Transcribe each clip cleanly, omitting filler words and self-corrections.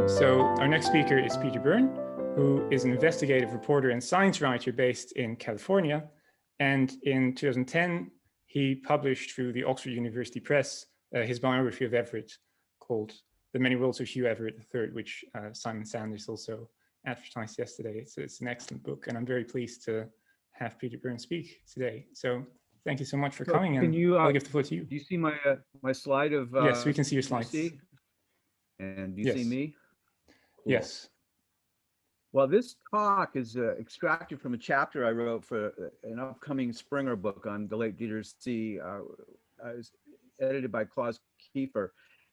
So our next speaker is Peter Byrne, who is an investigative reporter and science writer based in California. And in 2010, he published through the Oxford University Press his biography of Everett called The Many Worlds of Hugh, Everett III, which Simon Sanders also advertised yesterday. It's an excellent book, and I'm very pleased to have Peter Byrne speak today. So thank you so much for coming, and I'll give the floor to you. Do you see my slide of? Yes, we can see your slides. And do you see me? Cool. Yes. Well, this talk is extracted from a chapter I wrote for an upcoming Springer book on the late Dieter Zeh. It was edited by Klaus Kiefer.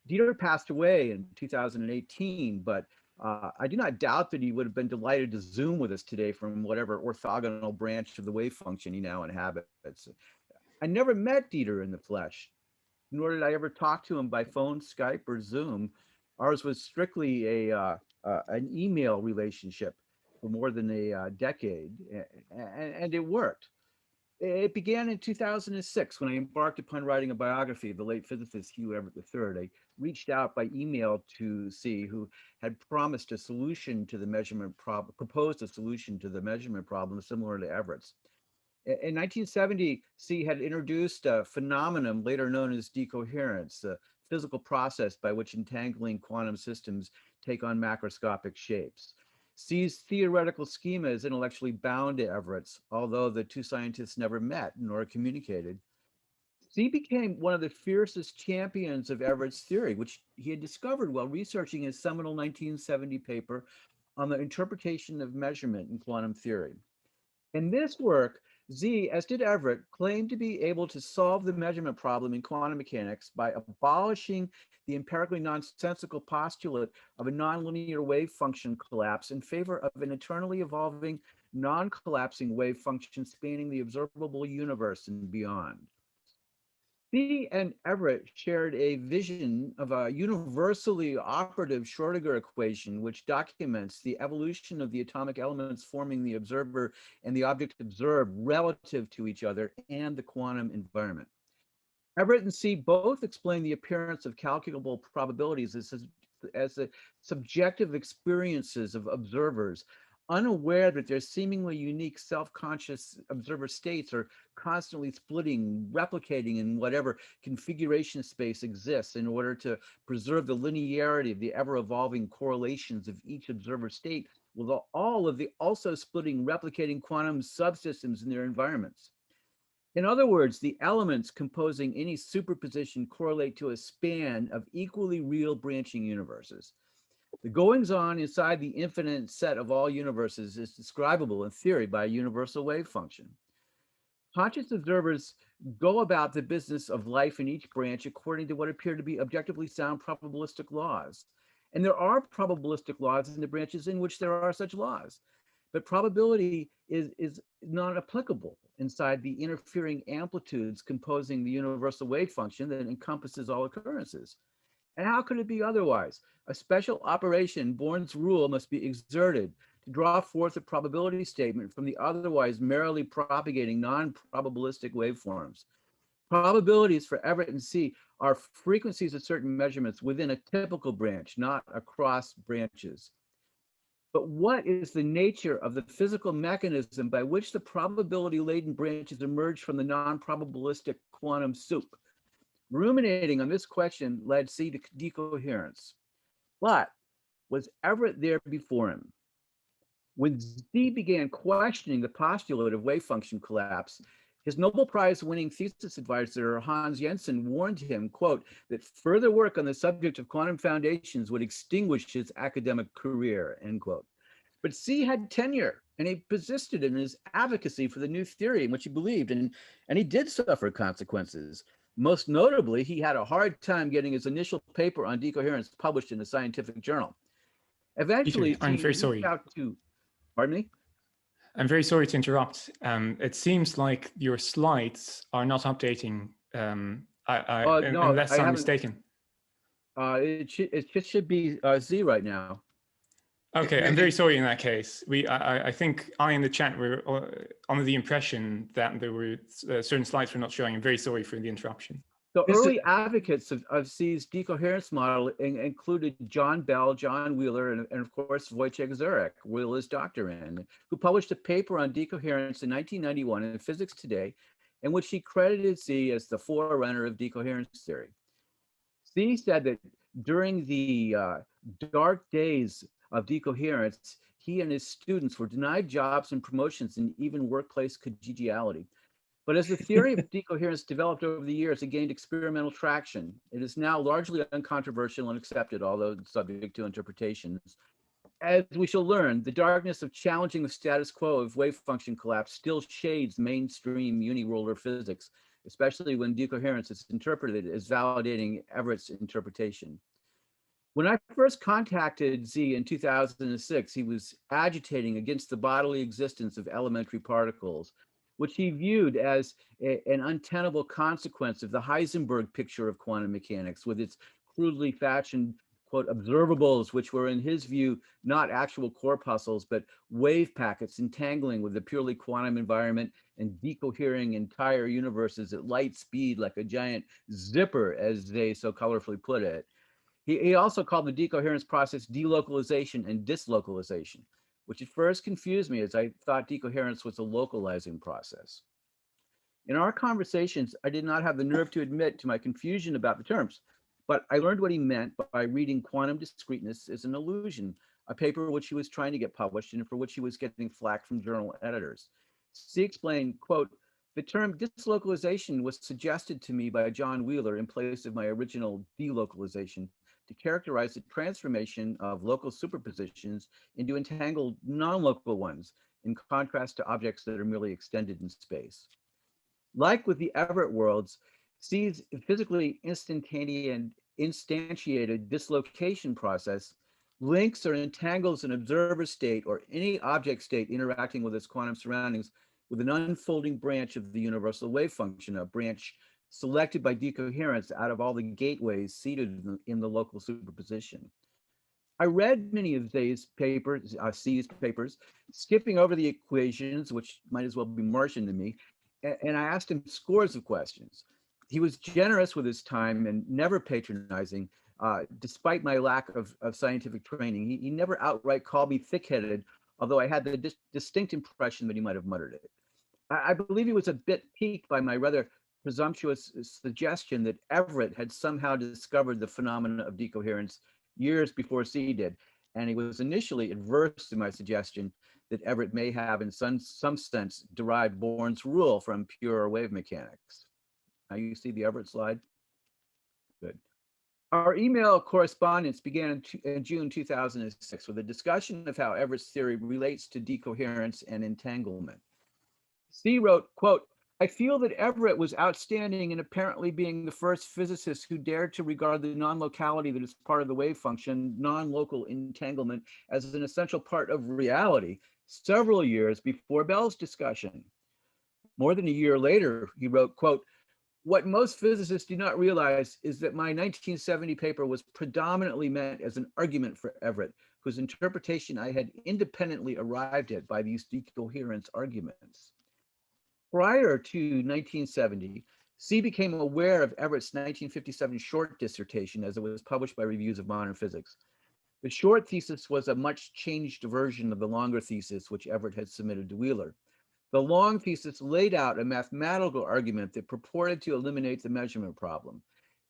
Dieter passed away in 2018, but I do not doubt that he would have been delighted to Zoom with us today from whatever orthogonal branch of the wave function he now inhabits. I never met Dieter in the flesh, nor did I ever talk to him by phone, Skype, or Zoom. Ours was strictly an email relationship for more than a decade, and it worked. It began in 2006 when I embarked upon writing a biography of the late physicist Hugh Everett III. I reached out by email to Zeh, who had promised a solution to the measurement problem, proposed a solution to the measurement problem similar to Everett's. In 1970, Zeh had introduced a phenomenon later known as decoherence, the physical process by which entangling quantum systems take on macroscopic shapes. Zeh's theoretical schema is intellectually bound to Everett's, although the two scientists never met nor communicated. Zeh became one of the fiercest champions of Everett's theory, which he had discovered while researching his seminal 1970 paper on the interpretation of measurement in quantum theory. In this work, Zeh, as did Everett, claimed to be able to solve the measurement problem in quantum mechanics by abolishing the empirically nonsensical postulate of a nonlinear wave function collapse in favor of an eternally evolving, non-collapsing wave function spanning the observable universe and beyond. Zeh and Everett shared a vision of a universally operative Schrödinger equation, which documents the evolution of the atomic elements forming the observer and the object observed relative to each other and the quantum environment. Everett and Zeh both explain the appearance of calculable probabilities as the subjective experiences of observers, unaware that their seemingly unique self-conscious observer states are constantly splitting, replicating in whatever configuration space exists in order to preserve the linearity of the ever-evolving correlations of each observer state with all of the also splitting, replicating quantum subsystems in their environments. In other words, the elements composing any superposition correlate to a span of equally real branching universes. The goings-on inside the infinite set of all universes is describable in theory by a universal wave function. Conscious observers go about the business of life in each branch according to what appear to be objectively sound probabilistic laws. And there are probabilistic laws in the branches in which there are such laws. But probability is not applicable inside the interfering amplitudes composing the universal wave function that encompasses all occurrences. And how could it be otherwise? A special operation, Born's rule, must be exerted to draw forth a probability statement from the otherwise merely propagating non-probabilistic waveforms. Probabilities for Everett and Zeh are frequencies of certain measurements within a typical branch, not across branches. But what is the nature of the physical mechanism by which the probability-laden branches emerge from the non-probabilistic quantum soup? Ruminating on this question led Zeh to decoherence. But was Everett there before him? When Zeh began questioning the postulate of wave function collapse, his Nobel Prize-winning thesis advisor, Hans Jensen, warned him, quote, that further work on the subject of quantum foundations would extinguish his academic career, end quote. But Zeh had tenure, and he persisted in his advocacy for the new theory in which he believed, and he did suffer consequences. Most notably, he had a hard time getting his initial paper on decoherence published in a scientific journal. Eventually, I'm very sorry. Pardon me? I'm very sorry to interrupt. It seems like your slides are not updating, No, unless I'm mistaken. It just should be Zeh right now. Okay, I'm very sorry in that case. I think I in the chat were under the impression that there were certain slides were not showing. I'm very sorry for the interruption. The This is, early advocates of Zeh's decoherence model included John Bell, John Wheeler, and of course, Wojciech Zurek, Wheeler's doctorand, who published a paper on decoherence in 1991 in Physics Today, in which he credited Zeh as the forerunner of decoherence theory. Zeh said that during the dark days of decoherence, he and his students were denied jobs and promotions and even workplace collegiality. But as the theory of decoherence developed over the years, it gained experimental traction. It is now largely uncontroversial and accepted, although subject to interpretations. As we shall learn, the darkness of challenging the status quo of wave function collapse still shades mainstream uniroller physics, especially when decoherence is interpreted as validating Everett's interpretation. When I first contacted Zeh in 2006, he was agitating against the bodily existence of elementary particles, which he viewed as an untenable consequence of the Heisenberg picture of quantum mechanics, with its crudely fashioned, quote, observables, which were in his view not actual corpuscles, but wave packets entangling with the purely quantum environment and decohering entire universes at light speed like a giant zipper, as they so colorfully put it. He also called the decoherence process delocalization and dislocalization, which at first confused me as I thought decoherence was a localizing process. In our conversations, I did not have the nerve to admit to my confusion about the terms, but I learned what he meant by reading Quantum Discreteness as an Illusion, a paper which he was trying to get published and for which he was getting flack from journal editors. Zeh explained, quote, the term dislocalization was suggested to me by John Wheeler in place of my original delocalization to characterize the transformation of local superpositions into entangled non-local ones, in contrast to objects that are merely extended in space. Like with the Everett worlds, Zeh's physically instantiated dislocation process links or entangles an observer state or any object state interacting with its quantum surroundings with an unfolding branch of the universal wave function, a branch selected by decoherence out of all the gateways seated in the local superposition. I read many of Zeh's papers, skipping over the equations, which might as well be Martian to me, and I asked him scores of questions. He was generous with his time and never patronizing, despite my lack of scientific training. He never outright called me thick-headed, although I had the distinct impression that he might have muttered it. I believe he was a bit piqued by my rather presumptuous suggestion that Everett had somehow discovered the phenomena of decoherence years before Zeh did, and he was initially adverse to my suggestion that Everett may have, in some sense, derived Born's rule from pure wave mechanics. Now you see the Everett slide? Good. Our email correspondence began in June 2006 with a discussion of how Everett's theory relates to decoherence and entanglement. Zeh wrote, quote, I feel that Everett was outstanding in apparently being the first physicist who dared to regard the non-locality that is part of the wave function, non-local entanglement, as an essential part of reality several years before Bell's discussion. More than a year later, he wrote, quote, what most physicists do not realize is that my 1970 paper was predominantly meant as an argument for Everett, whose interpretation I had independently arrived at by these decoherence arguments. Prior to 1970, Zeh became aware of Everett's 1957 short dissertation as it was published by Reviews of Modern Physics. The short thesis was a much changed version of the longer thesis which Everett had submitted to Wheeler. The long thesis laid out a mathematical argument that purported to eliminate the measurement problem.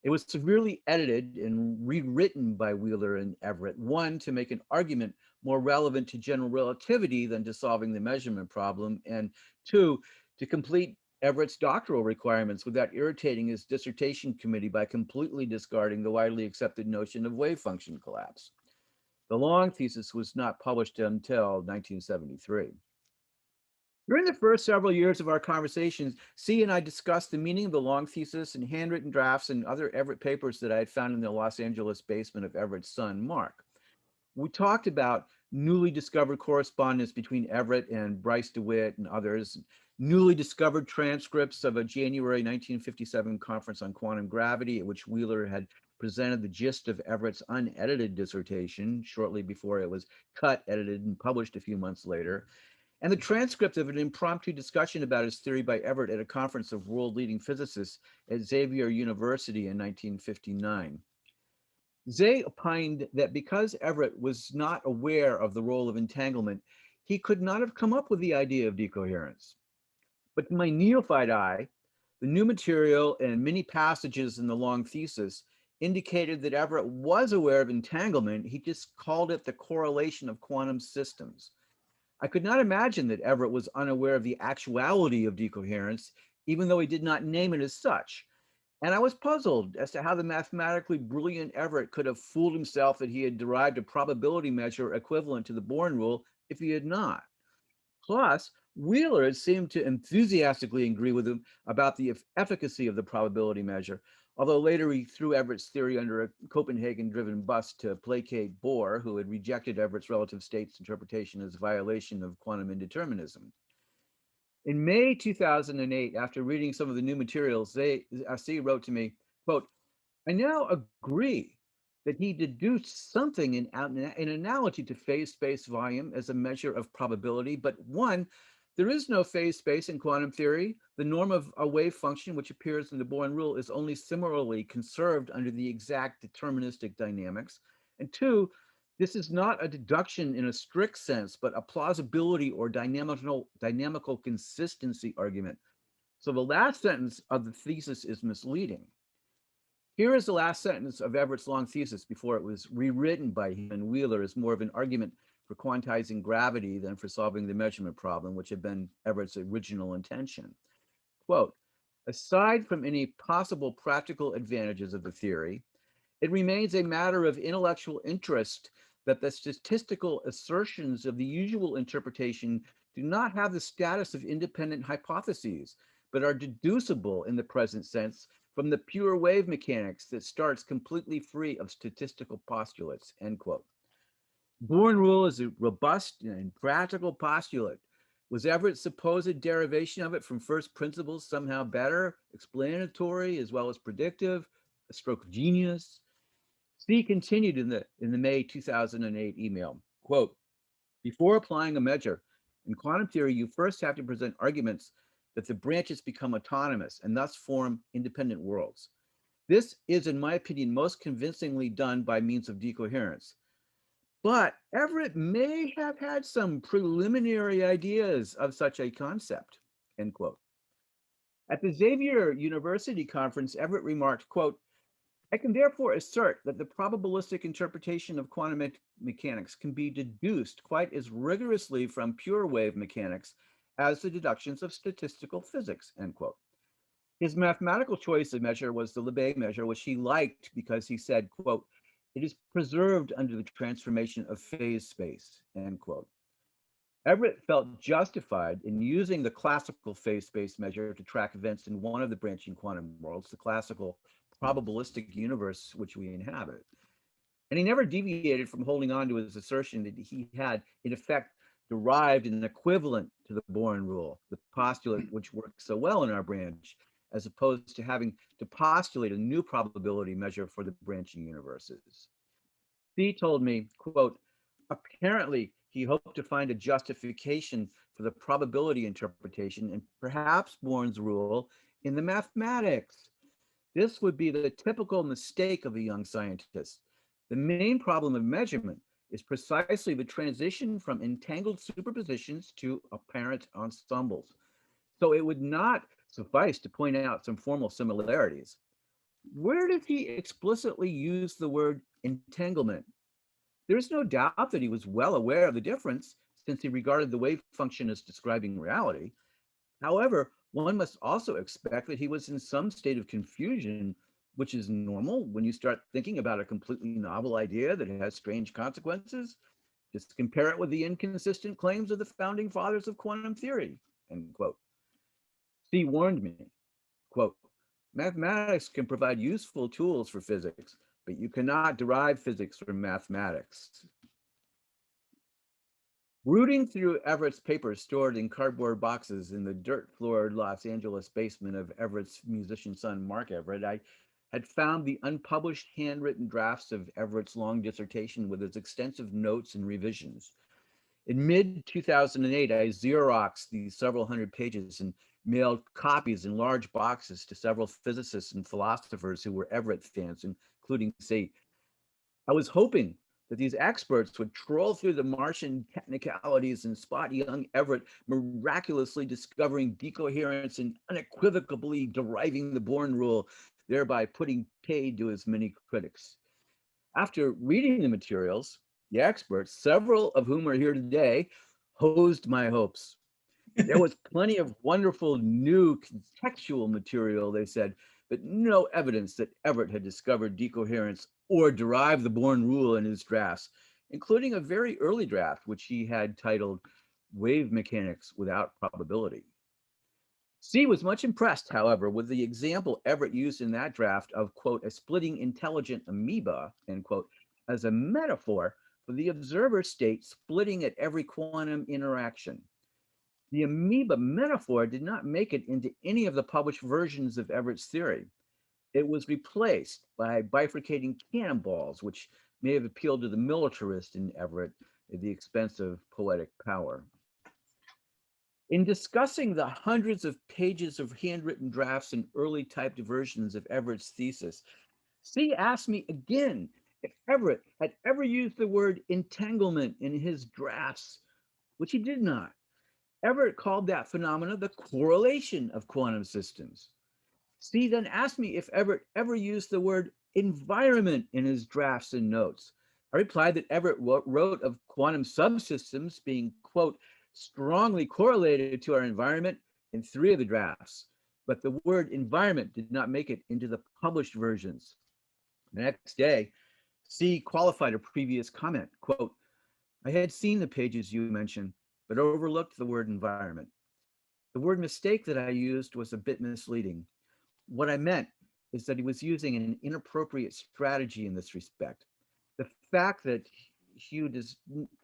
It was severely edited and rewritten by Wheeler and Everett, one, to make an argument more relevant to general relativity than to solving the measurement problem, and two, to complete Everett's doctoral requirements without irritating his dissertation committee by completely discarding the widely accepted notion of wave function collapse. The long thesis was not published until 1973. During the first several years of our conversations, Zeh and I discussed the meaning of the long thesis and handwritten drafts and other Everett papers that I had found in the Los Angeles basement of Everett's son, Mark. We talked about newly discovered correspondence between Everett and Bryce DeWitt and others, newly discovered transcripts of a January 1957 conference on quantum gravity at which Wheeler had presented the gist of Everett's unedited dissertation shortly before it was cut, edited, and published a few months later. and the transcript of an impromptu discussion about his theory by Everett at a conference of world-leading physicists at Xavier University in 1959. Zeh opined that because Everett was not aware of the role of entanglement, he could not have come up with the idea of decoherence. But to my neophyte eye, the new material and many passages in the long thesis indicated that Everett was aware of entanglement. He just called it the correlation of quantum systems. I could not imagine that Everett was unaware of the actuality of decoherence, even though he did not name it as such. And I was puzzled as to how the mathematically brilliant Everett could have fooled himself that he had derived a probability measure equivalent to the Byrne rule if he had not. Plus, Wheeler seemed to enthusiastically agree with him about the efficacy of the probability measure, although later he threw Everett's theory under a Copenhagen-driven bus to placate Bohr, who had rejected Everett's relative states interpretation as a violation of quantum indeterminism. In May 2008, after reading some of the new materials, Zeh wrote to me, quote, "I now agree that he deduced something in analogy to phase space volume as a measure of probability, but one, there is no phase space in quantum theory. The norm of a wave function, which appears in the Byrne rule, is only similarly conserved under the exact deterministic dynamics. And two, this is not a deduction in a strict sense, but a plausibility or dynamical consistency argument. So the last sentence of the thesis is misleading." Here is the last sentence of Everett's long thesis before it was rewritten by him and Wheeler as more of an argument for quantizing gravity than for solving the measurement problem, which had been Everett's original intention. Quote, "Aside from any possible practical advantages of the theory, it remains a matter of intellectual interest that the statistical assertions of the usual interpretation do not have the status of independent hypotheses, but are deducible in the present sense from the pure wave mechanics that starts completely free of statistical postulates," end quote. Byrne rule is a robust and practical postulate. Was Everett's supposed derivation of it from first principles somehow better, explanatory, as well as predictive, a stroke of genius? Zeh continued in the May 2008 email, quote, "Before applying a measure, in quantum theory, you first have to present arguments that the branches become autonomous and thus form independent worlds. This is, in my opinion, most convincingly done by means of decoherence. But Everett may have had some preliminary ideas of such a concept," end quote. At the Xavier University conference, Everett remarked, quote, "I can therefore assert that the probabilistic interpretation of quantum mechanics can be deduced quite as rigorously from pure wave mechanics as the deductions of statistical physics," end quote. His mathematical choice of measure was the Lebesgue measure, which he liked because he said, quote, "It is preserved under the transformation of phase space," end quote. Everett felt justified in using the classical phase space measure to track events in one of the branching quantum worlds, the classical probabilistic universe which we inhabit. And he never deviated from holding on to his assertion that he had, in effect, derived an equivalent to the Byrne rule, the postulate which works so well in our branch, as opposed to having to postulate a new probability measure for the branching universes. Zeh told me, quote, "Apparently, he hoped to find a justification for the probability interpretation and perhaps Byrne's rule in the mathematics. This would be the typical mistake of a young scientist. The main problem of measurement is precisely the transition from entangled superpositions to apparent ensembles. So it would not suffice to point out some formal similarities. Where did he explicitly use the word entanglement? There is no doubt that he was well aware of the difference, since he regarded the wave function as describing reality. However, one must also expect that he was in some state of confusion, which is normal when you start thinking about a completely novel idea that has strange consequences. Just compare it with the inconsistent claims of the founding fathers of quantum theory," end quote. He warned me, quote, "Mathematics can provide useful tools for physics, but you cannot derive physics from mathematics." Rooting through Everett's papers stored in cardboard boxes in the dirt-floored Los Angeles basement of Everett's musician son, Mark Everett, I had found the unpublished handwritten drafts of Everett's long dissertation with its extensive notes and revisions. In mid-2008, I Xeroxed these several hundred pages and mailed copies in large boxes to several physicists and philosophers who were Everett fans, including Zeh. I was hoping that these experts would troll through the Martian technicalities and spot young Everett miraculously discovering decoherence and unequivocally deriving the Bourne rule, thereby putting paid to his many critics. After reading the materials, the experts, several of whom are here today, hosed my hopes. There was plenty of wonderful new contextual material, they said, but no evidence that Everett had discovered decoherence or derived the Bourne rule in his drafts, including a very early draft, which he had titled Wave Mechanics Without Probability. Zeh was much impressed, however, with the example Everett used in that draft of, quote, a splitting intelligent amoeba, end quote, as a metaphor for the observer state splitting at every quantum interaction. The amoeba metaphor did not make it into any of the published versions of Everett's theory. It was replaced by bifurcating cannonballs, which may have appealed to the militarist in Everett at the expense of poetic power. In discussing the hundreds of pages of handwritten drafts and early typed versions of Everett's thesis, Zeh asked me again if Everett had ever used the word entanglement in his drafts, which he did not. Everett called that phenomena the correlation of quantum systems. Zeh then asked me if Everett ever used the word environment in his drafts and notes. I replied that Everett wrote of quantum subsystems being, quote, strongly correlated to our environment in 3 of the drafts, but the word environment did not make it into the published versions. The next day, Zeh qualified a previous comment, quote, I had seen the pages you mentioned, but overlooked the word environment. The word mistake that I used was a bit misleading. What I meant is that he was using an inappropriate strategy in this respect. The fact that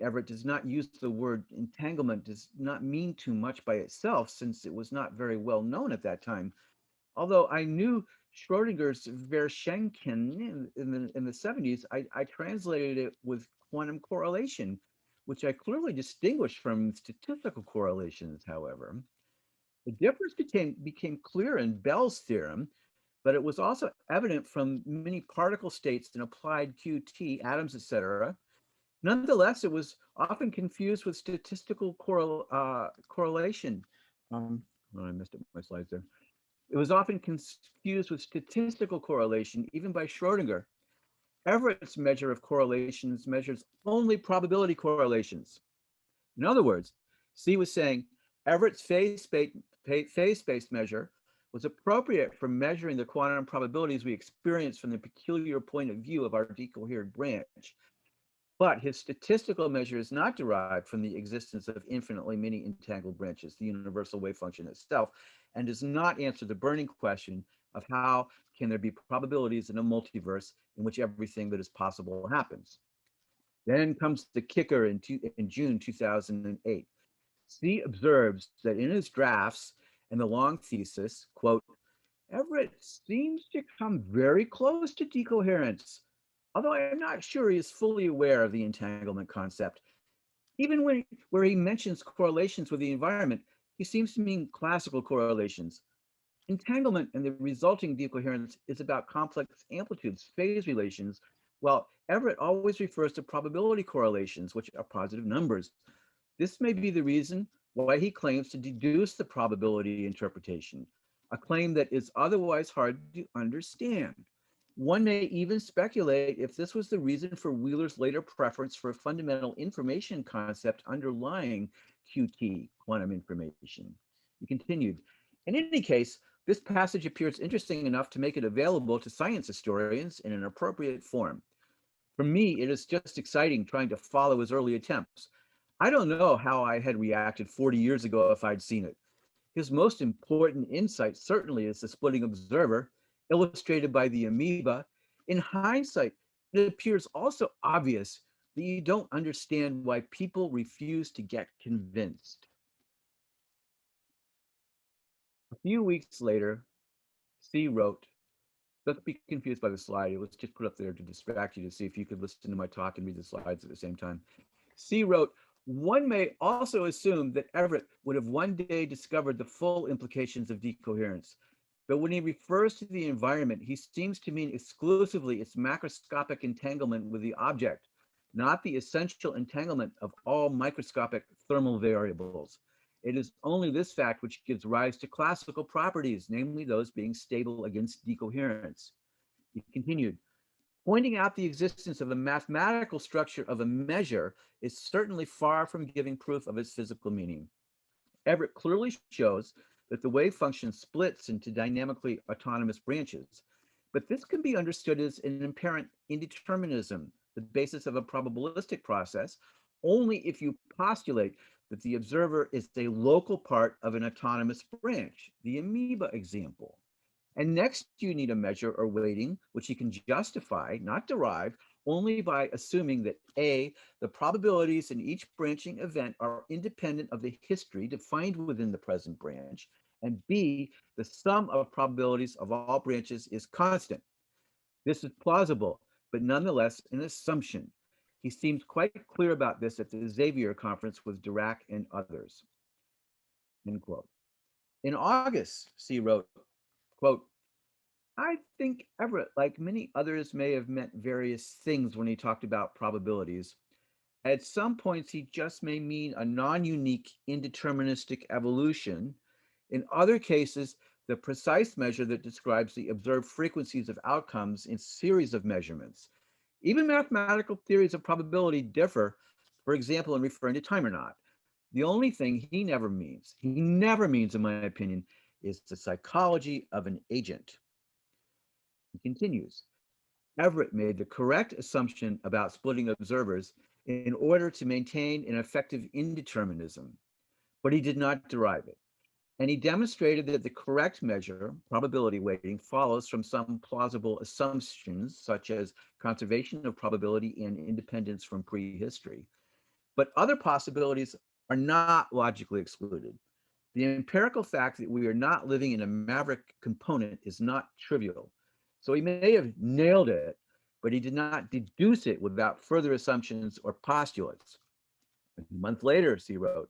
Everett does not use the word entanglement does not mean too much by itself, since it was not very well known at that time. Although I knew Schrodinger's Verschenken in the 70s, I translated it with quantum correlation, which I clearly distinguished from statistical correlations, however. The difference became clear in Bell's theorem, but it was also evident from many particle states in applied QT, atoms, etc. Nonetheless, it was often confused with statistical correlation. Oh, I messed up my slides there. It was often confused with statistical correlation, even by Schrodinger. Everett's measure of correlations measures only probability correlations. In other words, Zeh was saying Everett's phase-based measure was appropriate for measuring the quantum probabilities we experience from the peculiar point of view of our decoherent branch. But his statistical measure is not derived from the existence of infinitely many entangled branches, the universal wave function itself, and does not answer the burning question of how can there be probabilities in a multiverse in which everything that is possible happens. Then comes the kicker in June 2008. Zeh observes that in his drafts and the long thesis, quote, Everett seems to come very close to decoherence, although I am not sure he is fully aware of the entanglement concept. Even where he mentions correlations with the environment, he seems to mean classical correlations. Entanglement and the resulting decoherence is about complex amplitudes, phase relations, while Everett always refers to probability correlations, which are positive numbers. This may be the reason why he claims to deduce the probability interpretation, a claim that is otherwise hard to understand. One may even speculate if this was the reason for Wheeler's later preference for a fundamental information concept underlying QT, quantum information. He continued, in any case, this passage appears interesting enough to make it available to science historians in an appropriate form. For me, it is just exciting trying to follow his early attempts. I don't know how I had reacted 40 years ago if I'd seen it. His most important insight certainly is the splitting observer, illustrated by the amoeba. In hindsight, it appears also obvious that you don't understand why people refuse to get convinced. A few weeks later, Zeh wrote, don't be confused by the slide. It was just put up there to distract you to see if you could listen to my talk and read the slides at the same time. Zeh wrote, One may also assume that Everett would have one day discovered the full implications of decoherence. But when he refers to the environment, he seems to mean exclusively its macroscopic entanglement with the object, not the essential entanglement of all microscopic thermal variables. It is only this fact which gives rise to classical properties, namely those being stable against decoherence. He continued, pointing out the existence of a mathematical structure of a measure is certainly far from giving proof of its physical meaning. Everett clearly shows that the wave function splits into dynamically autonomous branches, but this can be understood as an apparent indeterminism, the basis of a probabilistic process, only if you postulate that the observer is a local part of an autonomous branch, the amoeba example. And next, you need a measure or weighting, which you can justify, not derive, only by assuming that A, the probabilities in each branching event are independent of the history defined within the present branch, and B, the sum of probabilities of all branches is constant. This is plausible, but nonetheless an assumption. He seems quite clear about this at the Xavier conference with Dirac and others. End quote. In August, C wrote, quote, I think Everett, like many others, may have meant various things when he talked about probabilities. At some points, he just may mean a non-unique indeterministic evolution. In other cases, the precise measure that describes the observed frequencies of outcomes in series of measurements. Even mathematical theories of probability differ, for example, in referring to time or not. The only thing he never means, in my opinion, is the psychology of an agent. He continues, Everett made the correct assumption about splitting observers in order to maintain an effective indeterminism, but he did not derive it. And he demonstrated that the correct measure, probability weighting, follows from some plausible assumptions, such as conservation of probability and independence from prehistory. But other possibilities are not logically excluded. The empirical fact that we are not living in a maverick component is not trivial. So he may have nailed it, but he did not deduce it without further assumptions or postulates. A month later, he wrote,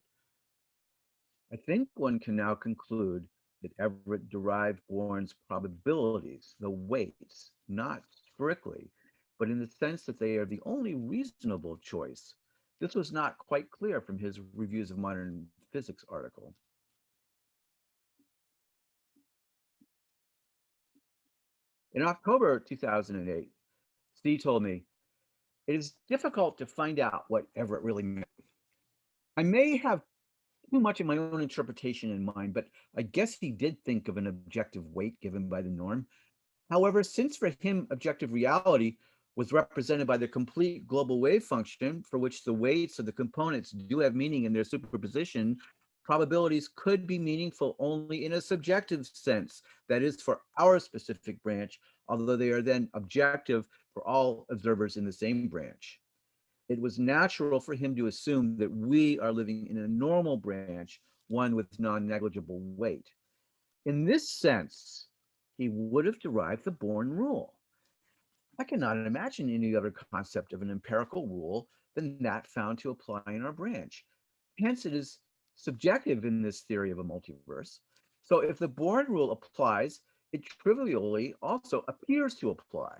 I think one can now conclude that Everett derived Bourne's probabilities, the weights, not strictly, but in the sense that they are the only reasonable choice. This was not quite clear from his Reviews of Modern Physics article. In October 2008, Steve told me, it is difficult to find out what Everett really meant. I may have too much of my own interpretation in mind, but I guess he did think of an objective weight given by the norm. However, since for him objective reality was represented by the complete global wave function, for which the weights of the components do have meaning in their superposition, probabilities could be meaningful only in a subjective sense, that is, for our specific branch, although they are then objective for all observers in the same branch. It was natural for him to assume that we are living in a normal branch, one with non-negligible weight. In this sense, he would have derived the Bourne rule. I cannot imagine any other concept of an empirical rule than that found to apply in our branch. Hence, it is subjective in this theory of a multiverse. So if the Bourne rule applies, it trivially also appears to apply.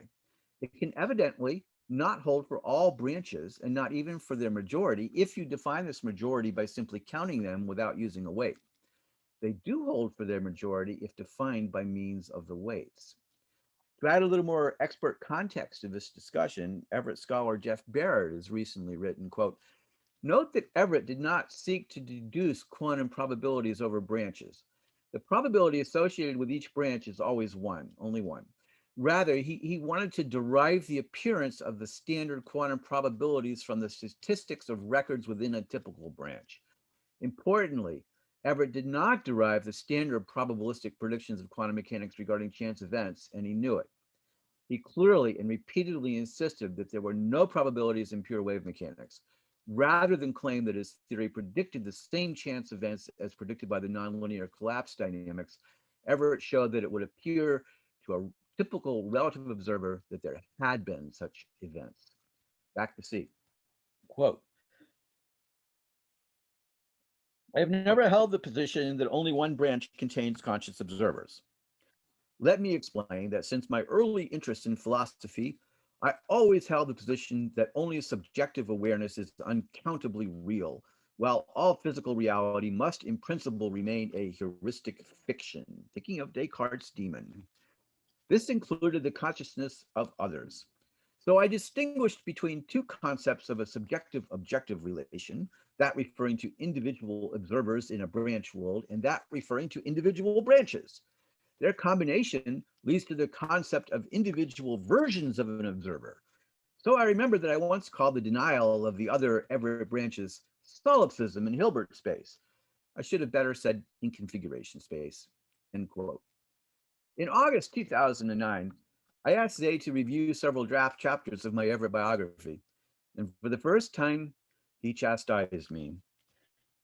It can evidently not hold for all branches and not even for their majority if you define this majority by simply counting them without using a weight. They do hold for their majority if defined by means of the weights. To add a little more expert context to this discussion, Everett scholar Jeff Barrett has recently written, quote, note that Everett did not seek to deduce quantum probabilities over branches. The probability associated with each branch is always one, only one. Rather, he wanted to derive the appearance of the standard quantum probabilities from the statistics of records within a typical branch. Importantly, Everett did not derive the standard probabilistic predictions of quantum mechanics regarding chance events, and he knew it. He clearly and repeatedly insisted that there were no probabilities in pure wave mechanics, rather than claim that his theory predicted the same chance events as predicted by the nonlinear collapse dynamics. Everett showed that it would appear to a typical relative observer that there had been such events. Back to C. Quote, I have never held the position that only one branch contains conscious observers. Let me explain that since my early interest in philosophy, I always held the position that only subjective awareness is uncountably real, while all physical reality must in principle remain a heuristic fiction, thinking of Descartes' demon. This included the consciousness of others. So I distinguished between two concepts of a subjective-objective relation, that referring to individual observers in a branch world and that referring to individual branches. Their combination leads to the concept of individual versions of an observer. So I remember that I once called the denial of the other Everett branches solipsism in Hilbert space. I should have better said in configuration space, end quote. In August 2009, I asked Zeh to review several draft chapters of my Everett biography, and for the first time, he chastised me.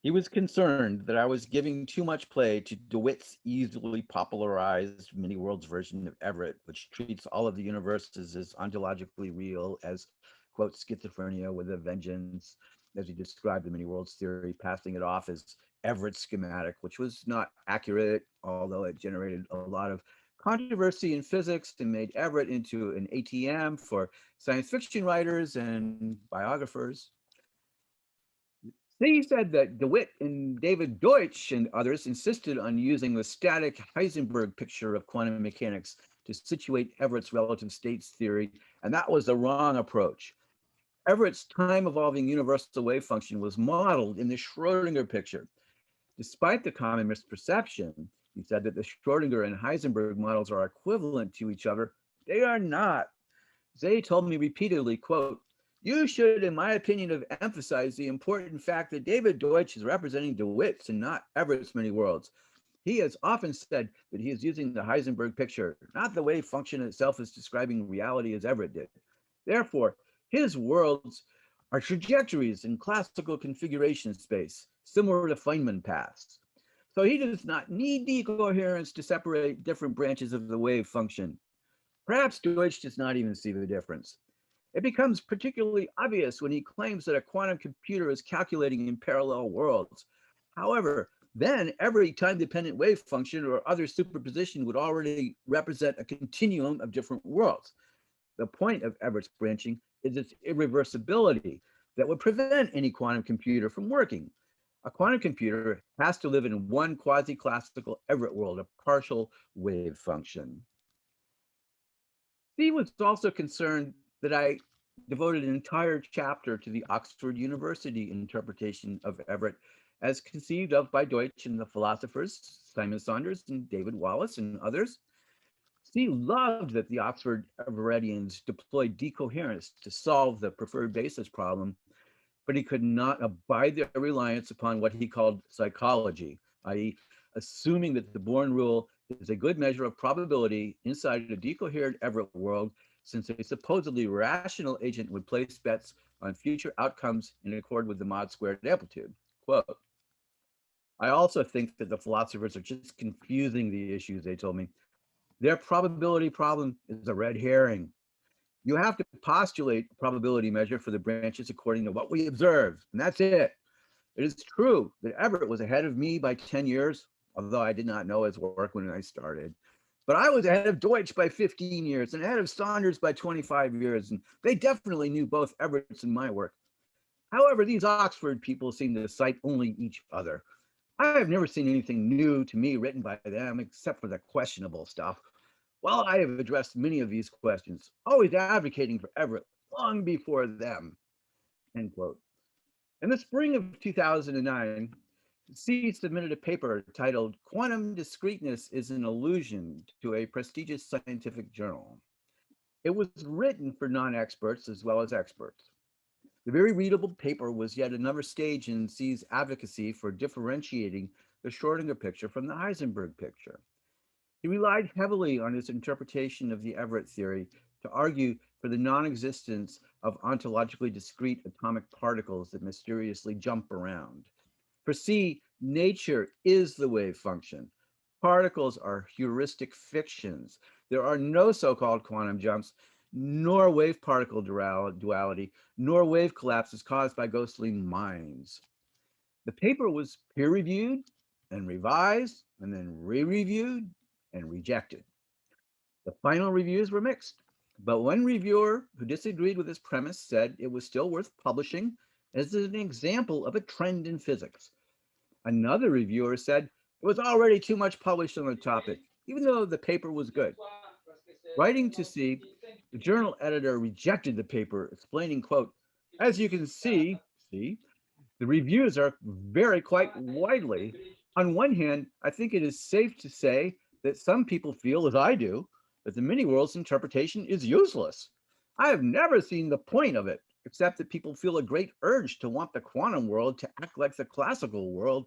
He was concerned that I was giving too much play to DeWitt's easily popularized many worlds version of Everett, which treats all of the universes as ontologically real, as, quote, schizophrenia with a vengeance, as he described the many worlds theory, passing it off as Everett's schematic, which was not accurate, although it generated a lot of controversy in physics and made Everett into an ATM for science fiction writers and biographers. He said that DeWitt and David Deutsch and others insisted on using the static Heisenberg picture of quantum mechanics to situate Everett's relative states theory, and that was the wrong approach. Everett's time-evolving universal wave function was modeled in the Schrodinger picture. Despite the common misperception, he said that the Schrodinger and Heisenberg models are equivalent to each other. They are not. Zeh told me repeatedly, quote, "You should, in my opinion, have emphasized the important fact that David Deutsch is representing DeWitt's and not Everett's many worlds. He has often said that he is using the Heisenberg picture, not the wave function itself is describing reality as Everett did. Therefore, his worlds are trajectories in classical configuration space, similar to Feynman paths. So he does not need decoherence to separate different branches of the wave function. Perhaps Deutsch does not even see the difference. It becomes particularly obvious when he claims that a quantum computer is calculating in parallel worlds. However, then every time-dependent wave function or other superposition would already represent a continuum of different worlds. The point of Everett's branching is its irreversibility that would prevent any quantum computer from working. A quantum computer has to live in one quasi-classical Everett world, a partial wave function. He was also concerned that I devoted an entire chapter to the Oxford University interpretation of Everett as conceived of by Deutsch and the philosophers, Simon Saunders and David Wallace and others. He loved that the Oxford Everettians deployed decoherence to solve the preferred basis problem, but he could not abide their reliance upon what he called psychology, i.e., assuming that the Born rule is a good measure of probability inside a decoherent Everett world, since a supposedly rational agent would place bets on future outcomes in accord with the mod squared amplitude. Quote, I also think that the philosophers are just confusing the issues, they told me. Their probability problem is a red herring. You have to postulate a probability measure for the branches according to what we observe, and that's it. It is true that Everett was ahead of me by 10 years, although I did not know his work when I started. But I was ahead of Deutsch by 15 years and ahead of Saunders by 25 years, and they definitely knew both Everett's and my work. However, these Oxford people seem to cite only each other. I have never seen anything new to me written by them except for the questionable stuff. While I have addressed many of these questions, always advocating for Everett long before them, end quote. In the spring of 2009, C submitted a paper titled Quantum Discreteness is an Illusion to a prestigious scientific journal. It was written for non-experts as well as experts. The very readable paper was yet another stage in C's advocacy for differentiating the Schrodinger picture from the Heisenberg picture. He relied heavily on his interpretation of the Everett theory to argue for the non-existence of ontologically discrete atomic particles that mysteriously jump around. For C, nature is the wave function. Particles are heuristic fictions. There are no so-called quantum jumps, nor wave-particle duality, nor wave collapses caused by ghostly minds. The paper was peer-reviewed and revised and then re-reviewed and rejected. The final reviews were mixed, but one reviewer who disagreed with his premise said it was still worth publishing as an example of a trend in physics. Another reviewer said it was already too much published on the topic, even though the paper was good. Writing to Zeh, the journal editor rejected the paper, explaining, quote, "As you can see, the reviews are vary quite widely. On one hand, I think it is safe to say that some people feel, as I do, that the many worlds interpretation is useless. I have never seen the point of it, except that people feel a great urge to want the quantum world to act like the classical world,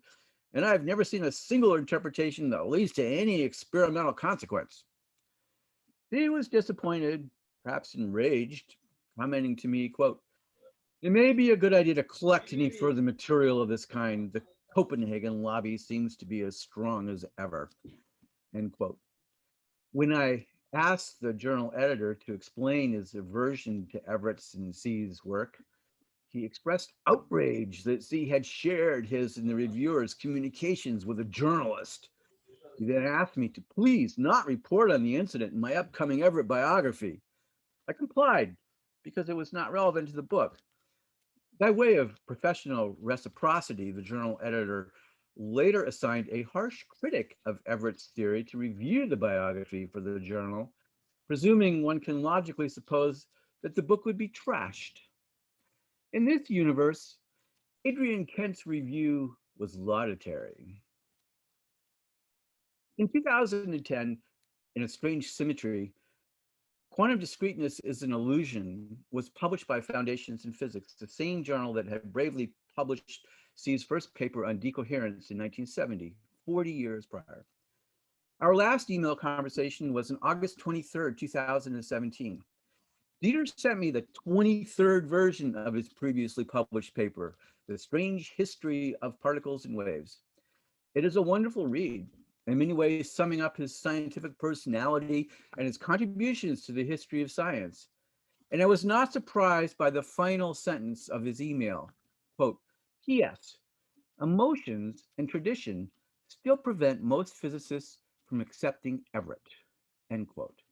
and I've never seen a single interpretation that leads to any experimental consequence." He was disappointed, perhaps enraged, commenting to me, quote, "It may be a good idea to collect any further material of this kind. The Copenhagen lobby seems to be as strong as ever," end quote. When I asked the journal editor to explain his aversion to Everett and Zeh's work, he expressed outrage that Zeh had shared his and the reviewer's communications with a journalist. He then asked me to please not report on the incident in my upcoming Everett biography. I complied because it was not relevant to the book. By way of professional reciprocity, the journal editor later assigned a harsh critic of Everett's theory to review the biography for the journal, presuming one can logically suppose that the book would be trashed. In this universe, Adrian Kent's review was laudatory. In 2010, in A Strange Symmetry, Quantum Discreteness is an Illusion was published by Foundations in Physics, the same journal that had bravely published Zeh's first paper on decoherence in 1970, 40 years prior. Our last email conversation was on August 23rd, 2017. Dieter sent me the 23rd version of his previously published paper, The Strange History of Particles and Waves. It is a wonderful read, in many ways summing up his scientific personality and his contributions to the history of science. And I was not surprised by the final sentence of his email, quote, "P.S. Emotions and tradition still prevent most physicists from accepting Everett," end quote.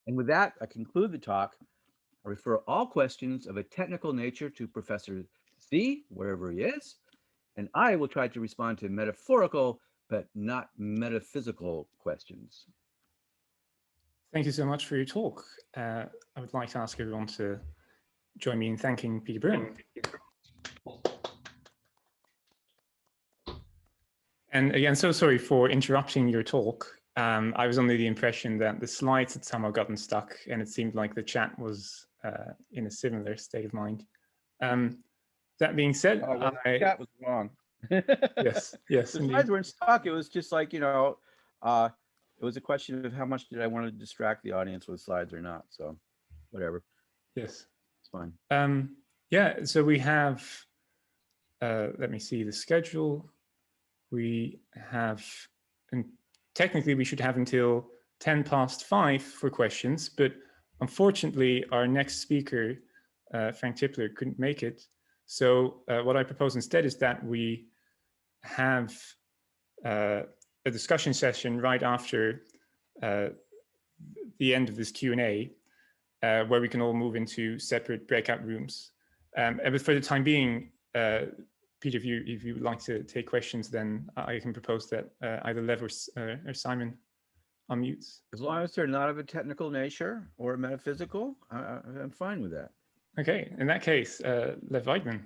And with that, I conclude the talk. I refer all questions of a technical nature to Professor Zeh, wherever he is, and I will try to respond to metaphorical but not metaphysical questions. Thank you so much for your talk. I would like to ask everyone to join me in thanking Peter Byrne. And again, so sorry for interrupting your talk. I was under the impression that the slides had somehow gotten stuck, and it seemed like the chat was in a similar state of mind. That being said, the chat was wrong. yes, the slides weren't stuck. It was just like, it was a question of how much did I want to distract the audience with slides or not. So whatever. Yes, it's fine. Yeah, so we have, let me see the schedule. We have, and technically we should have until 5:10 for questions, but unfortunately our next speaker, Frank Tipler, couldn't make it. So what I propose instead is that we have a discussion session right after the end of this Q&A, where we can all move into separate breakout rooms. But for the time being, Peter, if you would like to take questions, then I can propose that either Lev or Simon unmutes. As long as they're not of a technical nature or metaphysical, I'm fine with that. Okay, in that case, Lev Weidman,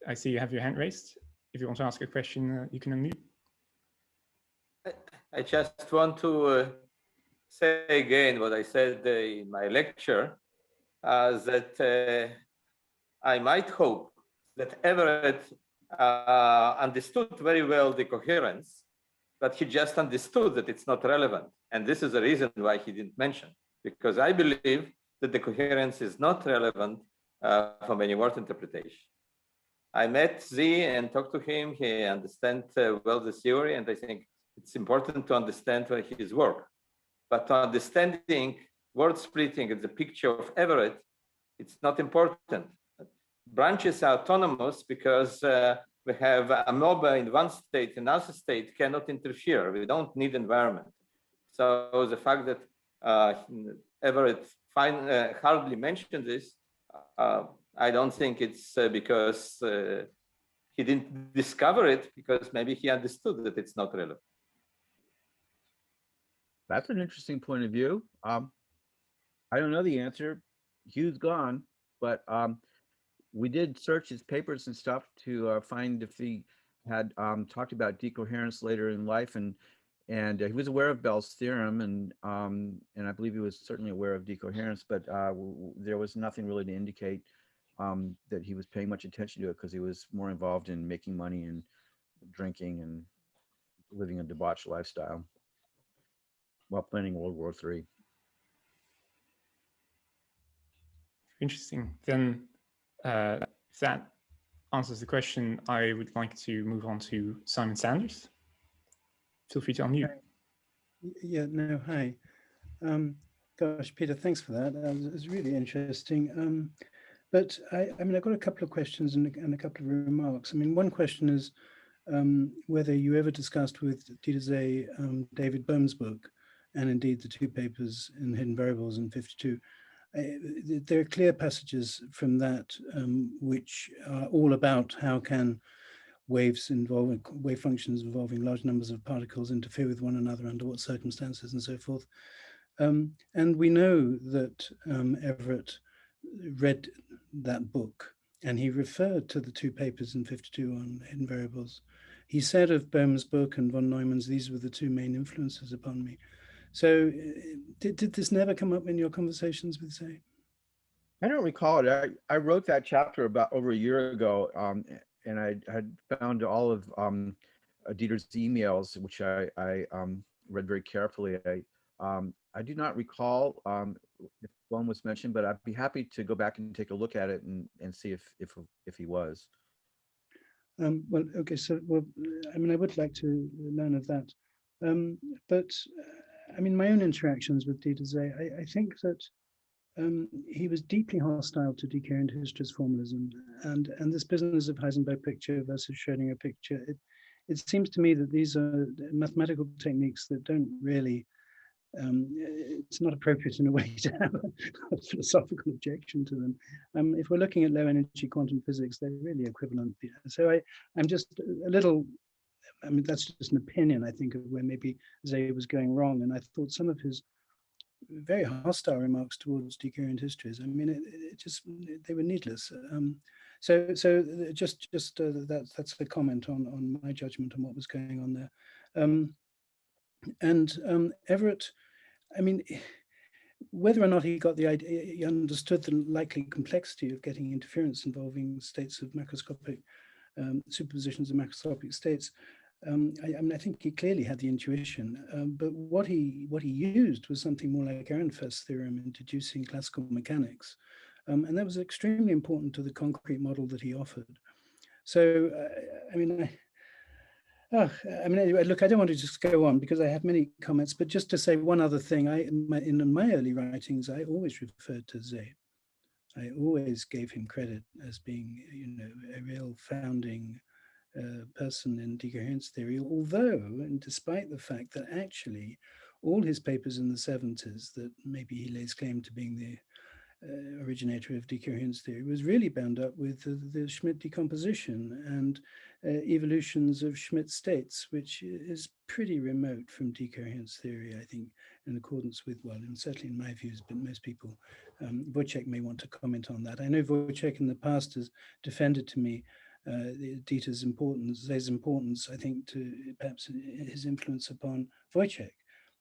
I see you have your hand raised. If you want to ask a question, you can unmute. I just want to say again what I said in my lecture, that I might hope that Everett understood very well the coherence, but he just understood that it's not relevant. And this is the reason why he didn't mention, because I believe that the coherence is not relevant for many word interpretation. I met Zeh and talked to him. He understands well the theory, and I think it's important to understand his work. But to understanding word splitting and the picture of Everett, it's not important. Branches are autonomous because we have a amoeba in one state, another state cannot interfere. We don't need environment. So the fact that Everett hardly mentioned this, I don't think it's because he didn't discover it, because maybe he understood that it's not relevant. That's an interesting point of view. I don't know the answer. Hugh's gone, but we did search his papers and stuff to find if he had talked about decoherence later in life, and he was aware of Bell's theorem, and I believe he was certainly aware of decoherence, but there was nothing really to indicate that he was paying much attention to it, because he was more involved in making money and drinking and living a debauched lifestyle while planning World War III. Interesting. Then, if that answers the question, I would like to move on to Simon Sanders. Feel free to unmute. Yeah, no, hi. Gosh, Peter, thanks for that. It was really interesting. But I mean, I've got a couple of questions and a couple of remarks. I mean, one question is whether you ever discussed with Dieter Zeh David Boehm's book, and indeed the two papers in Hidden Variables in 52. There are clear passages from that which are all about how can wave functions involving large numbers of particles interfere with one another, under what circumstances, and so forth. And we know that Everett read that book, and he referred to the two papers in 52 on hidden variables. He said of Boehm's book and von Neumann's, these were the two main influences upon me. So did this never come up in your conversations with Zeh? I don't recall it. I wrote that chapter about over a year ago, and I had found all of Dieter's emails, which I read very carefully. I do not recall if one was mentioned, but I'd be happy to go back and take a look at it and see if he was. Well, okay, so, well, I mean, I would like to learn of that. But I mean, my own interactions with Dieter Zeh, I think that he was deeply hostile to decoherent hysteresis formalism, and this business of Heisenberg picture versus Schrödinger picture. It seems to me that these are mathematical techniques that don't really. It's not appropriate in a way to have a philosophical objection to them. If we're looking at low energy quantum physics, they're really equivalent. So I'm just a little. I mean, that's just an opinion, I think, of where maybe Zeh was going wrong, and I thought some of his very hostile remarks towards decoherent histories, I mean, it just, they were needless. So just that's a comment on my judgment on what was going on there. Everett, I mean, whether or not he got the idea, he understood the likely complexity of getting interference involving states of macroscopic superpositions of macroscopic states. I mean, I think he clearly had the intuition, but what he used was something more like Ehrenfest's theorem in deducing classical mechanics, and that was extremely important to the concrete model that he offered. So, I mean, anyway, look, I don't want to just go on because I have many comments, but just to say one other thing, in my early writings, I always referred to Zeh. I always gave him credit as being, you know, a real founding person in decoherence theory, although, and despite the fact that actually all his papers in the 70s, that maybe he lays claim to being the originator of decoherence theory, was really bound up with the Schmidt decomposition and evolutions of Schmidt states, which is pretty remote from decoherence theory, I think, in accordance with, well, and certainly in my views, but most people, Wojciech may want to comment on that. I know Wojciech in the past has defended to me Dieter's importance, Zeh's importance, I think, to perhaps his influence upon Wojciech.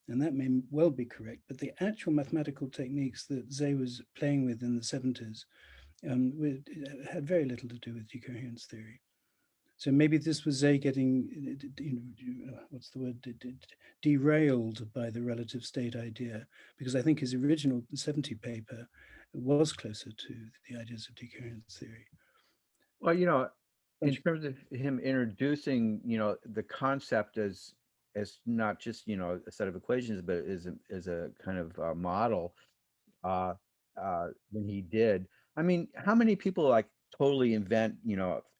And that may well be correct, but the actual mathematical techniques that Zeh was playing with in the 70s had very little to do with decoherence theory. So maybe this was Zeh getting, what's the word, derailed by the relative state idea, because I think his original 70 paper was closer to the ideas of decoherence theory. Well, you know, in terms of him introducing, you know, the concept as not just, you know, a set of equations, but as a kind of model, when he did, I mean, how many people like totally invent,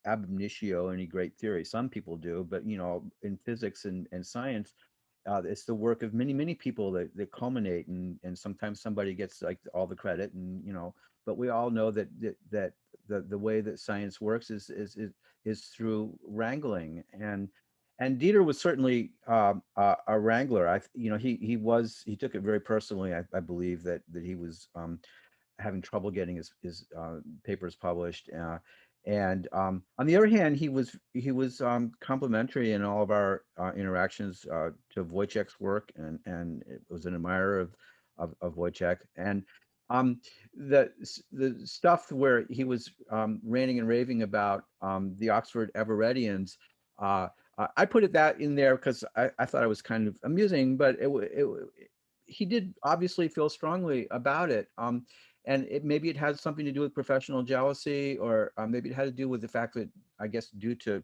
ab initio any great theory. Some people do, but in physics and science, it's the work of many, many people that culminate, and sometimes somebody gets like all the credit, and but we all know that the way that science works is through wrangling, and Dieter was certainly a wrangler. He took it very personally. I believe that he was having trouble getting his papers published. And on the other hand, he was complimentary in all of our interactions to Wojciech's work, and it was an admirer of Wojciech. And the stuff where he was ranting and raving about the Oxford Everettians, I put that in there because I thought it was kind of amusing, but he did obviously feel strongly about it. And maybe it had something to do with professional jealousy, or maybe it had to do with the fact that, I guess, due to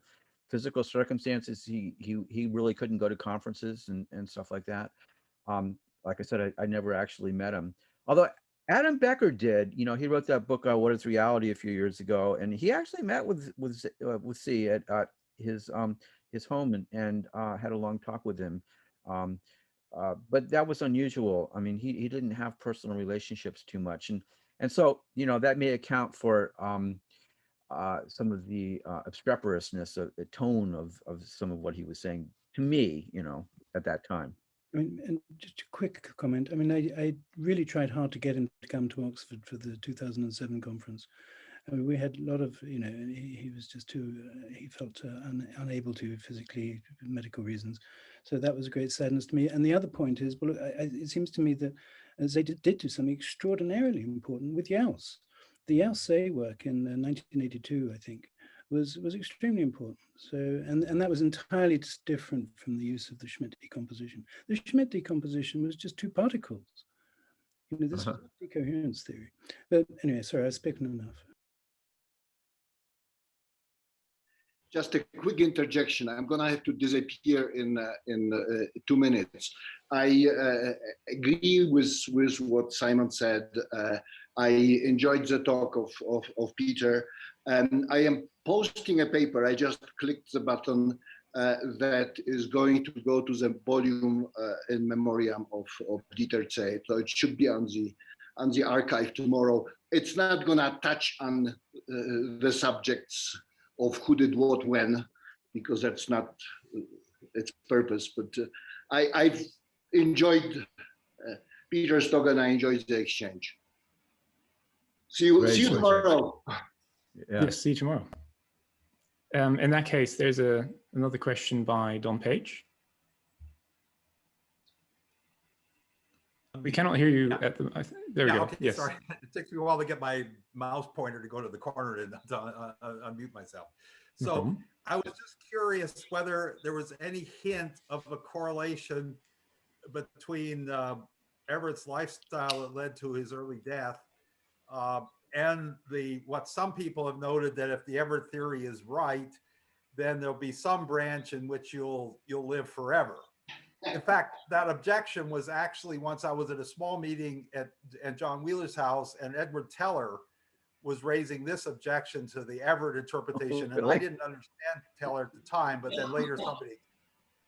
physical circumstances, he really couldn't go to conferences and stuff like that. Like I said, I never actually met him, although Adam Becker did. He wrote that book, What Is Reality, a few years ago, and he actually met with C at his home, and had a long talk with him. But that was unusual. I mean, he didn't have personal relationships too much, and so that may account for some of the obstreperousness of the tone of some of what he was saying to me, at that time. I mean, and just a quick comment. I mean, I really tried hard to get him to come to Oxford for the 2007 conference. I mean, we had a lot of, he was just too, he felt unable to physically, medical reasons. So that was a great sadness to me. And the other point is, well, it seems to me that they did do something extraordinarily important with Yaus. The Yaus work in 1982, I think, was extremely important. So, and that was entirely different from the use of the Schmidt decomposition. The Schmidt decomposition was just two particles. This was decoherence theory. But anyway, sorry, I've spoken enough. Just a quick interjection. I'm going to have to disappear in 2 minutes. I agree with what Simon said. I enjoyed the talk of Peter. I am posting a paper. I just clicked the button that is going to go to the volume in memoriam of Dieter Zeh. So it should be on the archive tomorrow. It's not going to touch on the subjects of who did what when, because that's not its purpose. But I've enjoyed Peter's talk, and I enjoyed the exchange. See you tomorrow. Yeah. Yes, see you tomorrow. In that case, there's another question by Don Page. We cannot hear you at the. There we go. Okay, yes. Sorry, it takes me a while to get my mouse pointer to go to the corner and to unmute myself. So I was just curious whether there was any hint of a correlation between Everett's lifestyle that led to his early death and what some people have noted, that if the Everett theory is right, then there'll be some branch in which you'll live forever. In fact, that objection was actually once I was at a small meeting at John Wheeler's house, and Edward Teller was raising this objection to the Everett interpretation. And I didn't understand Teller at the time, but then later somebody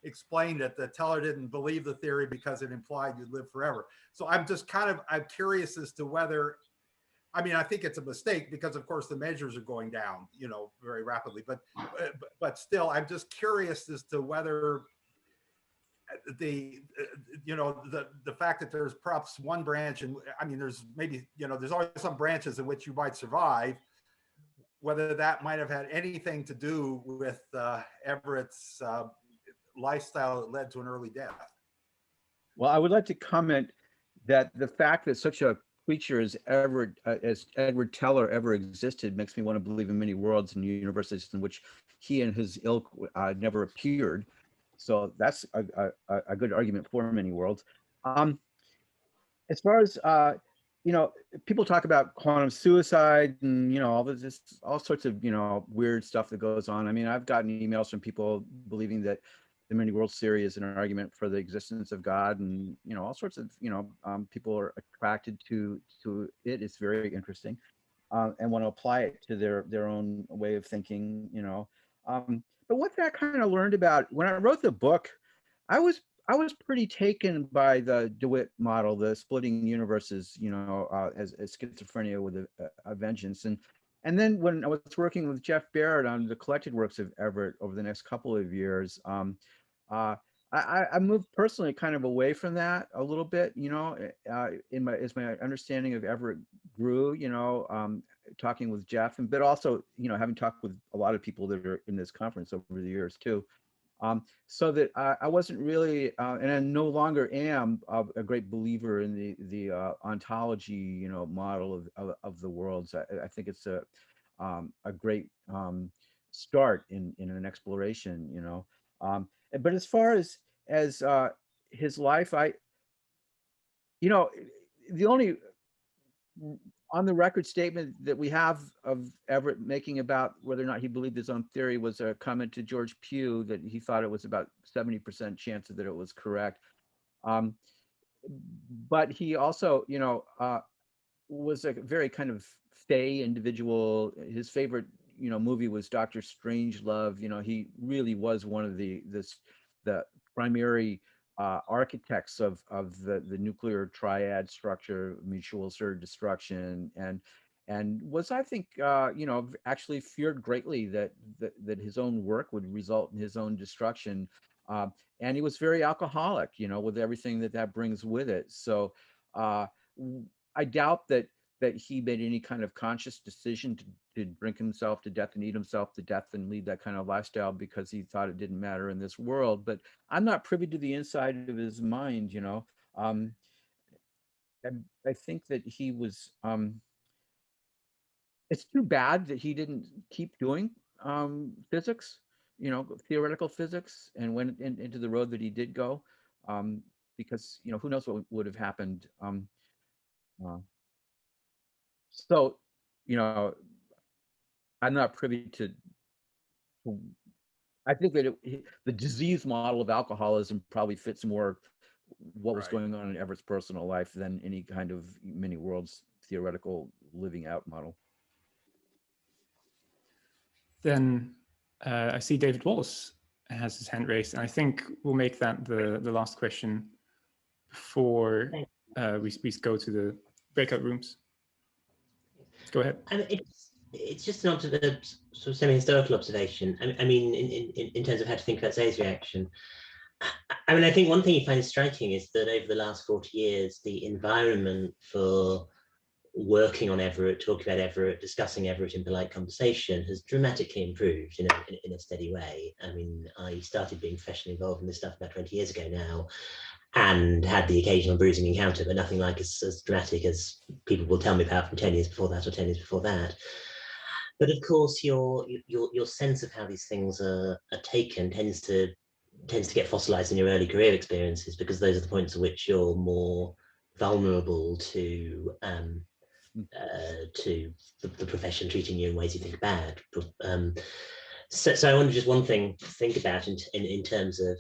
explained it, that Teller didn't believe the theory because it implied you'd live forever. So I'm just I'm curious as to whether, I mean, I think it's a mistake because of course the measures are going down, very rapidly, but still, I'm just curious as to whether the fact that there's perhaps one branch, and I mean there's maybe there's always some branches in which you might survive, whether that might have had anything to do with Everett's lifestyle that led to an early death. Well, I would like to comment that the fact that such a creature as Edward Teller ever existed makes me want to believe in many worlds and universes in which he and his ilk never appeared. So that's a good argument for many worlds. As far as people talk about quantum suicide and all sorts of weird stuff that goes on. I mean, I've gotten emails from people believing that the many worlds theory is an argument for the existence of God, and all sorts of people are attracted to it. It's very interesting. and want to apply it to their own way of thinking, you know. But what I kind of learned about when I wrote the book, I was pretty taken by the DeWitt model, the splitting universes, you know, as schizophrenia with a vengeance. And then when I was working with Jeff Barrett on the collected works of Everett over the next couple of years, I moved personally kind of away from that a little bit, you know, as my understanding of Everett grew, you know, talking with Jeff, but also, you know, having talked with a lot of people that are in this conference over the years too. So that I wasn't really, and I no longer am a great believer in the ontology, you know, model of the worlds. I think it's a great start in an exploration, you know. But as far as his life, you know, the only on the record statement that we have of Everett making about whether or not he believed his own theory was a comment to George Pugh that he thought it was about 70% chance that it was correct. But he also, you know, was a very kind of fey individual. His favorite, you know, movie was Dr. Strangelove. You know, he really was one of the primary architects of the nuclear triad structure, mutual assured destruction, and was, I think, you know, actually feared greatly that his own work would result in his own destruction. And he was very alcoholic, you know, with everything that brings with it. So I doubt that he made any kind of conscious decision to drink himself to death and eat himself to death and lead that kind of lifestyle because he thought it didn't matter in this world. But I'm not privy to the inside of his mind, you know. I think that he was, it's too bad that he didn't keep doing physics, you know, theoretical physics, and went into the road that he did go, because, you know, who knows what would have happened. So, you know, I'm not privy to I think that the disease model of alcoholism probably fits more what was going on in Everett's personal life than any kind of many worlds theoretical living out model. Then I see David Wallace has his hand raised, and I think we'll make that the last question before we go to the breakout rooms. Go ahead. It's just an sort of semi-historical observation. I mean, in terms of how to think about Zeh's reaction. I mean, I think one thing you find striking is that over the last 40 years, the environment for working on Everett, talking about Everett, discussing Everett in polite conversation has dramatically improved in a steady way. I mean, I started being professionally involved in this stuff about 20 years ago now, and had the occasional bruising encounter, but nothing like as dramatic as people will tell me about from 10 years before that or 10 years before that. But of course, your sense of how these things are taken tends to get fossilized in your early career experiences, because those are the points at which you're more vulnerable to the profession treating you in ways you think are bad. So I wonder just one thing to think about in terms of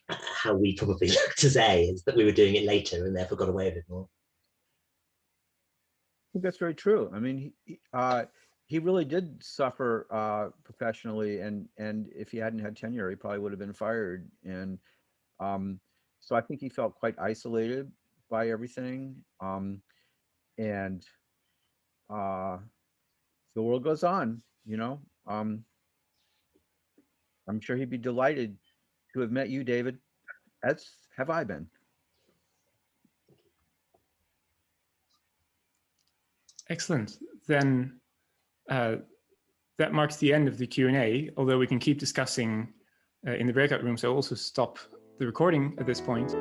how we probably look to say is that we were doing it later and therefore got away with it more. I think that's very true. I mean, he really did suffer professionally, and if he hadn't had tenure, he probably would have been fired. And so I think he felt quite isolated by everything. And the world goes on, you know. I'm sure he'd be delighted to have met you, David, as have I been. Excellent. Then that marks the end of the Q&A, although we can keep discussing in the breakout rooms. I'll also stop the recording at this point.